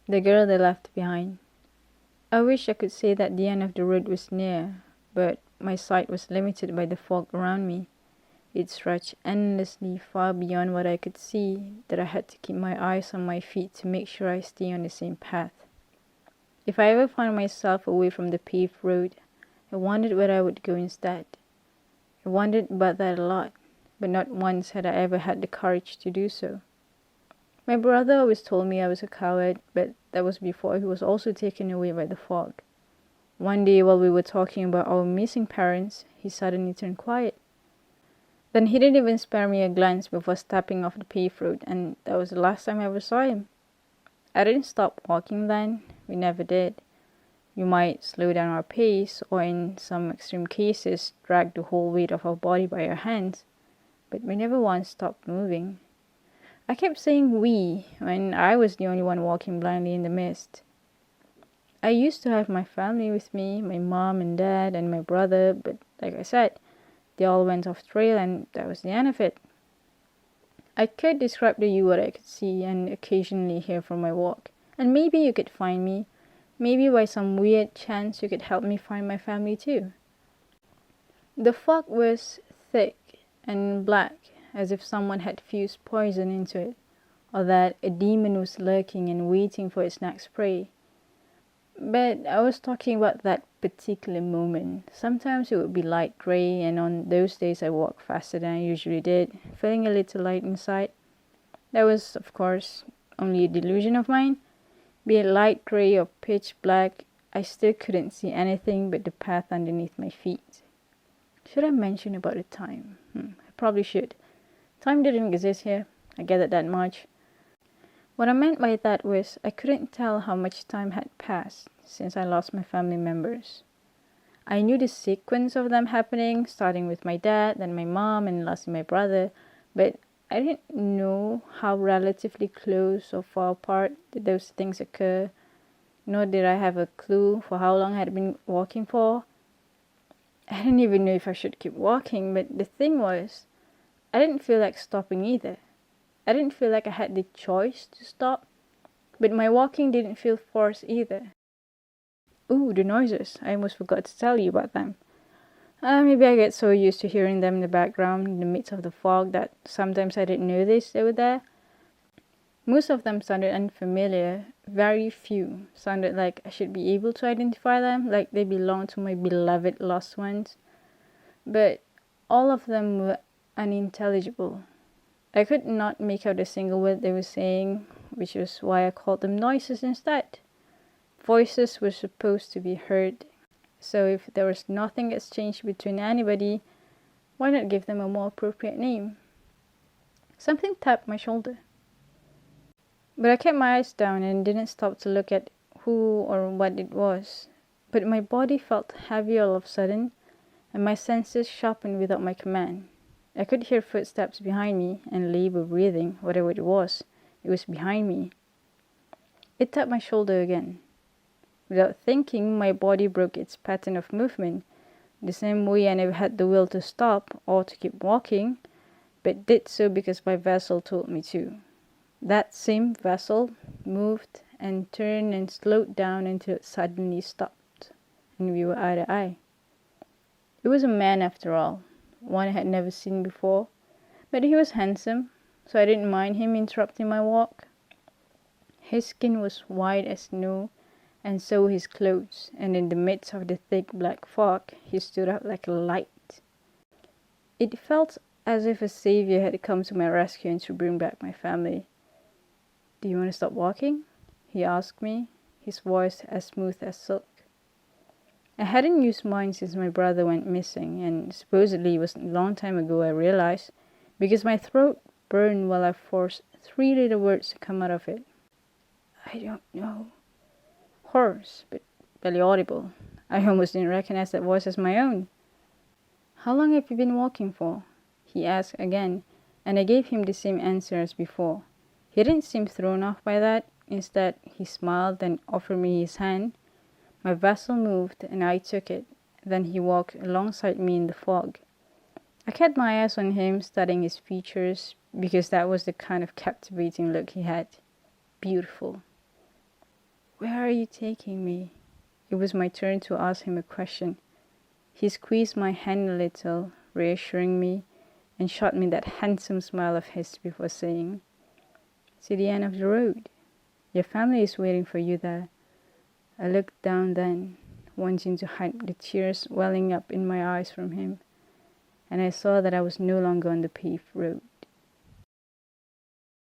the girl they left behind. I wish I could say that the end of the road was near, but my sight was limited by the fog around me. It stretched endlessly far beyond what I could see, that I had to keep my eyes on my feet to make sure I stay on the same path. If I ever found myself away from the paved road, I wondered where I would go instead. I wondered about that a lot, but not once had I ever had the courage to do so. My brother always told me I was a coward, but that was before he was also taken away by the fog. One day while we were talking about our missing parents, he suddenly turned quiet. Then he didn't even spare me a glance before stepping off the paved road, and that was the last time I ever saw him. I didn't stop walking then. We never did. We might slow down our pace, or in some extreme cases, drag the whole weight of our body by our hands, but we never once stopped moving. I kept saying we when I was the only one walking blindly in the mist. I used to have my family with me, my mom and dad and my brother, but like I said, they all went off trail and that was the end of it. I could describe to you what I could see and occasionally hear from my walk, and maybe you could find me. Maybe by some weird chance you could help me find my family too. The fog was thick and black, as if someone had fused poison into it, or that a demon was lurking and waiting for its next prey. But I was talking about that particular moment. Sometimes it would be light grey, and on those days I walked faster than I usually did, feeling a little light inside. That was, of course, only a delusion of mine. Be it light grey or pitch black, I still couldn't see anything but the path underneath my feet. Should I mention about the time? I probably should. Time didn't exist here. I gathered that much. What I meant by that was I couldn't tell how much time had passed since I lost my family members. I knew the sequence of them happening, starting with my dad, then my mom, and lastly my brother, but I didn't know how relatively close or far apart did those things occur, nor did I have a clue for how long I had been walking for. I didn't even know if I should keep walking, but the thing was, I didn't feel like stopping either. I didn't feel like I had the choice to stop, but my walking didn't feel forced either. Ooh, the noises. I almost forgot to tell you about them. Maybe I get so used to hearing them in the background, in the midst of the fog, that sometimes I didn't notice they were there. Most of them sounded unfamiliar. Very few sounded like I should be able to identify them, like they belonged to my beloved lost ones. But all of them were unintelligible. I could not make out a single word they were saying, which was why I called them noises instead. Voices were supposed to be heard, so if there was nothing exchanged between anybody, why not give them a more appropriate name? Something tapped my shoulder. But I kept my eyes down and didn't stop to look at who or what it was. But my body felt heavy all of a sudden, and my senses sharpened without my command. I could hear footsteps behind me and labor breathing, whatever it was behind me. It tapped my shoulder again. Without thinking, my body broke its pattern of movement, the same way I never had the will to stop or to keep walking, but did so because my vessel told me to. That same vessel moved and turned and slowed down until it suddenly stopped, and we were eye to eye. It was a man after all, one I had never seen before, but he was handsome, so I didn't mind him interrupting my walk. His skin was white as snow, and so his clothes, and in the midst of the thick black fog, he stood out like a light. It felt as if a savior had come to my rescue and to bring back my family. "Do you want to stop walking?" he asked me, his voice as smooth as silk. I hadn't used mine since my brother went missing, and supposedly it was a long time ago, I realized, because my throat burned while I forced 3 little words to come out of it. "I don't know." Hoarse, but barely audible. I almost didn't recognize that voice as my own. "How long have you been walking for?" he asked again, and I gave him the same answer as before. He didn't seem thrown off by that. Instead, he smiled and offered me his hand. My vessel moved, and I took it. Then he walked alongside me in the fog. I kept my eyes on him, studying his features, because that was the kind of captivating look he had. Beautiful. Where are you taking me? It was my turn to ask him a question. He squeezed my hand a little, reassuring me, and shot me that handsome smile of his before saying, "To the end of the road. Your family is waiting for you there." I looked down then, wanting to hide the tears welling up in my eyes from him, and I saw that I was no longer on the paved road.